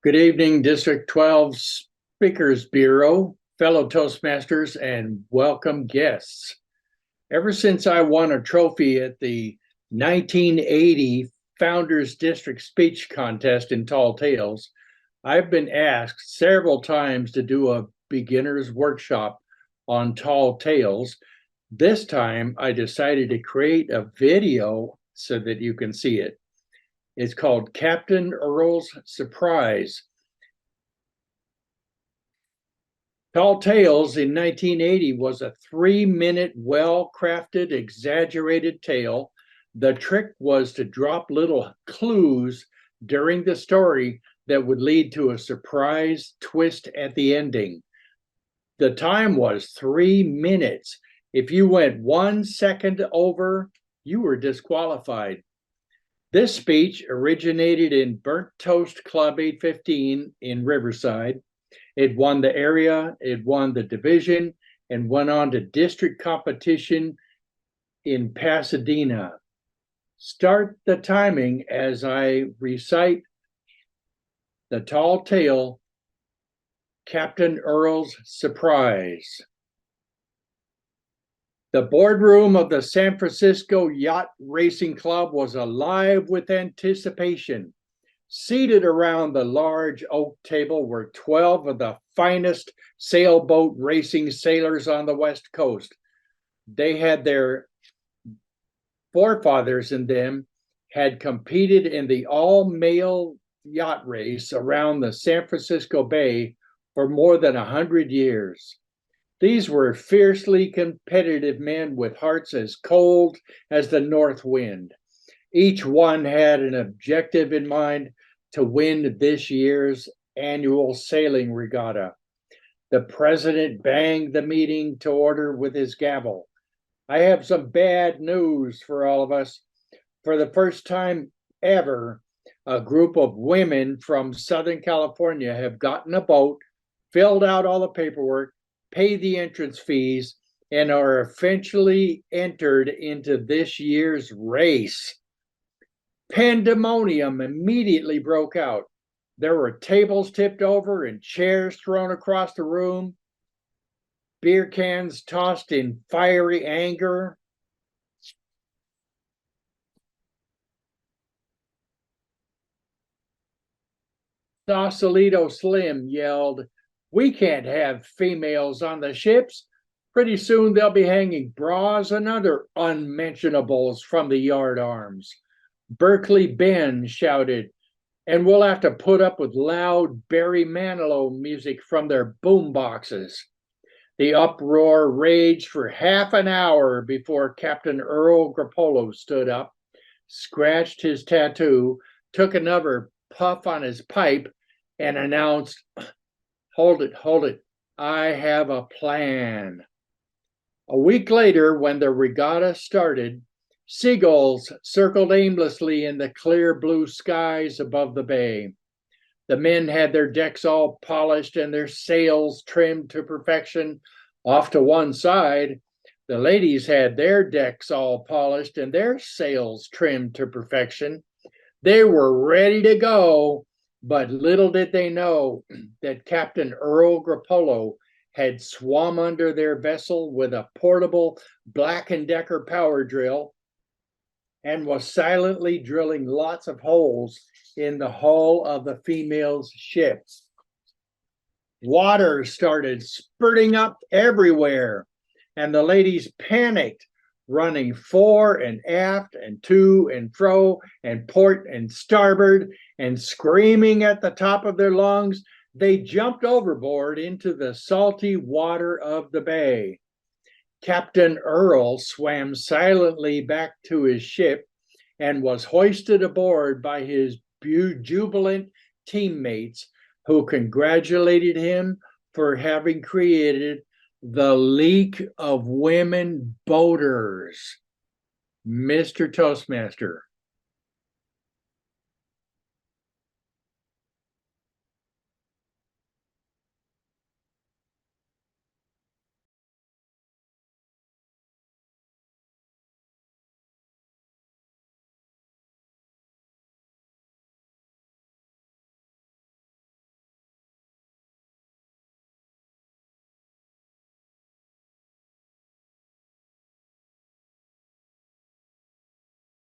Good evening, District 12 Speakers Bureau, fellow Toastmasters, and welcome guests. Ever since I won a trophy at the 1980 Founders District Speech Contest in Tall Tales, I've been asked several times to do a beginner's workshop on Tall Tales. This time, I decided to create a video so that you can see it. It's called Captain Earl's Surprise. Tall Tales in 1980 was a 3-minute, well-crafted, exaggerated tale. The trick was to drop little clues during the story that would lead to a surprise twist at the ending. The time was 3 minutes. If you went 1 second over, you were disqualified. This speech originated in Burnt Toast Club 815 in Riverside. It won the area, it won the division, and went on to district competition in Pasadena. Start the timing as I recite the tall tale, Captain Earl's Surprise. The boardroom of the San Francisco Yacht Racing Club was alive with anticipation. Seated around the large oak table were 12 of the finest sailboat racing sailors on the West Coast. They had their forefathers in them had competed in the all-male yacht race around the San Francisco Bay for more than 100 years. These were fiercely competitive men with hearts as cold as the north wind. Each one had an objective in mind to win this year's annual sailing regatta. The president banged the meeting to order with his gavel. I have some bad news for all of us. For the first time ever, a group of women from Southern California have gotten a boat, filled out all the paperwork, paid the entrance fees, and are officially entered into this year's race. Pandemonium immediately broke out. There were tables tipped over and chairs thrown across the room, beer cans tossed in fiery anger. Sausalito Slim yelled, "We can't have females on the ships. Pretty soon they'll be hanging bras and other unmentionables from the yardarms." Berkeley Ben shouted, "And we'll have to put up with loud Barry Manilow music from their boom boxes." The uproar raged for half an hour before Captain Earl Grappolo stood up, scratched his tattoo, took another puff on his pipe, and announced, hold it, I have a plan." A week later, when the regatta started, seagulls circled aimlessly in the clear blue skies above the bay. The men had their decks all polished and their sails trimmed to perfection. Off to one side, the ladies had their decks all polished and their sails trimmed to perfection. They were ready to go, but little did they know that Captain Earl Grappolo had swum under their vessel with a portable Black & Decker power drill and was silently drilling lots of holes in the hull of the female's ship. Water started spurting up everywhere, and the ladies panicked, running fore and aft and to and fro and port and starboard, and screaming at the top of their lungs. They jumped overboard into the salty water of the bay. Captain Earl swam silently back to his ship and was hoisted aboard by his jubilant teammates, who congratulated him for having created the League of Women Boaters. Mr. Toastmaster,